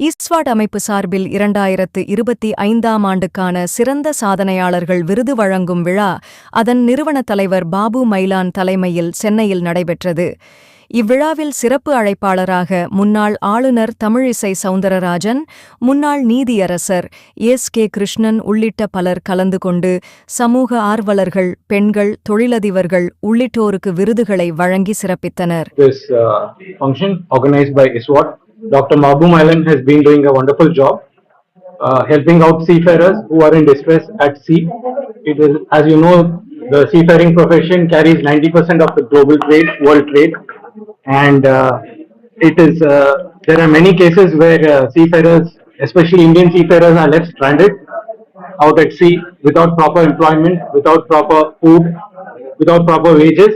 ஈஸ்வாட் அமைப்பு சார்பில் 2025ஆம் ஆண்டுக்கான சிறந்த சாதனையாளர்கள் விருது வழங்கும் விழா அதன் நிறுவன தலைவர் பாபு மைலான் தலைமையில் சென்னையில் நடைபெற்றது. இவ்விழாவில் சிறப்பு அழைப்பாளராக முன்னாள் ஆளுநர் தமிழிசை சவுந்தரராஜன், முன்னாள் நீதியரசர் கே கிருஷ்ணன் உள்ளிட்ட பலர் கலந்து கொண்டு சமூக ஆர்வலர்கள், பெண்கள், தொழிலதிபர்கள் உள்ளிட்டோருக்கு விருதுகளை வழங்கி சிறப்பித்தனர். This function organized by ISWAT, Dr. Babu Mailan has been doing a wonderful job helping out seafarers who are in distress at sea. It is, as you know, the seafaring profession carries 90% of the global trade, world trade. And it is there are many cases where seafarers, especially Indian seafarers, are left stranded out at sea without proper employment, without proper food, without proper wages.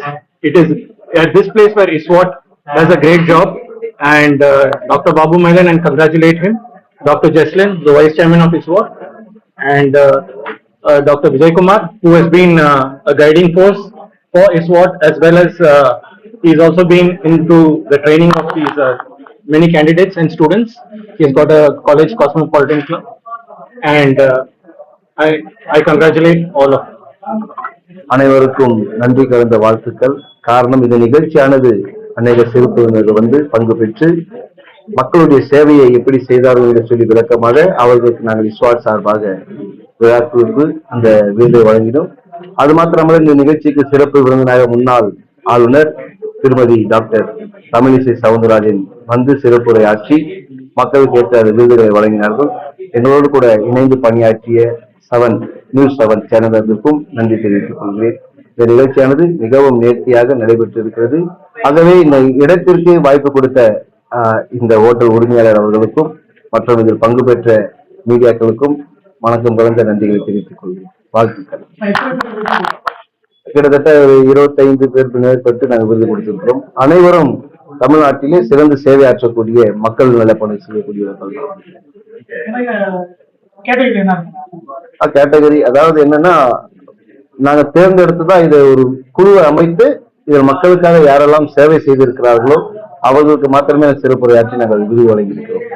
It is at this place where ISWAT does a great job, and Dr. Babu Mailan, and congratulate him, Dr. Jesslyn, the Vice Chairman of ISWAT, and Dr. Vijay Kumar, who has been a guiding force for ISWAT, as well as he's also been into the training of these many candidates and students. He's got a college cosmopolitan club, and I congratulate all of them. அனைவருக்கும் நன்றி கலந்த வாழ்த்துக்கள். காரணம், இந்த நிகழ்ச்சியானது அநேக சிறப்பு பங்கு பெற்று மக்களுடைய சேவையை எப்படி செய்தார்கள் என்று சொல்லி விளக்கமாக அவர்களுக்கு நாங்கள் இஸ்வாட் சார்பாக விழாக்குழுக்கு அந்த விருதை வழங்கினோம். அது மாத்திரமல்ல, இந்த நிகழ்ச்சிக்கு சிறப்பு விருந்தினராக முன்னாள் ஆளுநர் திருமதி டாக்டர் தமிழிசை சவுந்தரராஜன் சிறப்புரை ஆற்றி மக்களுக்கு ஏற்ற விருதுகளை வழங்கினார்கள். எங்களோடு கூட இணைந்து பணியாற்றிய நியூஸ் 7 சேனலுக்கும் நன்றி தெரிவித்துக் கொள்கிறேன். இந்த நிகழ்ச்சியானது மிகவும் நேர்த்தியாக நடைபெற்றிருக்கிறது. ஆகவே இந்த இடத்திற்கு வாய்ப்பு கொடுத்த இந்த ஹோட்டல் உரிமையாளர் அவர்களுக்கும் மற்றும் இதில் பங்கு பெற்ற மீடியாக்களுக்கும் வணக்கம் கலந்த நன்றிகளை தெரிவித்துக் கொள்கிறேன். வாழ்த்துக்கள். கிட்டத்தட்ட 25 பேருக்கு மேற்பட்டு நாங்கள் விருது கொடுத்திருக்கிறோம். அனைவரும் தமிழ்நாட்டிலே சிறந்த சேவை ஆற்றக்கூடிய மக்கள் நலப்பணி செய்யக்கூடியவர்கள். கேட்டகரி அதாவது என்னன்னா, நாங்க தேர்ந்தெடுத்துதான் இதை ஒரு குழுவை அமைத்து இதில் மக்களுக்காக யாரெல்லாம் சேவை செய்திருக்கிறார்களோ அவர்களுக்கு மாத்திரமே சிறப்புரையாற்றி நாங்கள் விருது வழங்கியிருக்கிறோம்.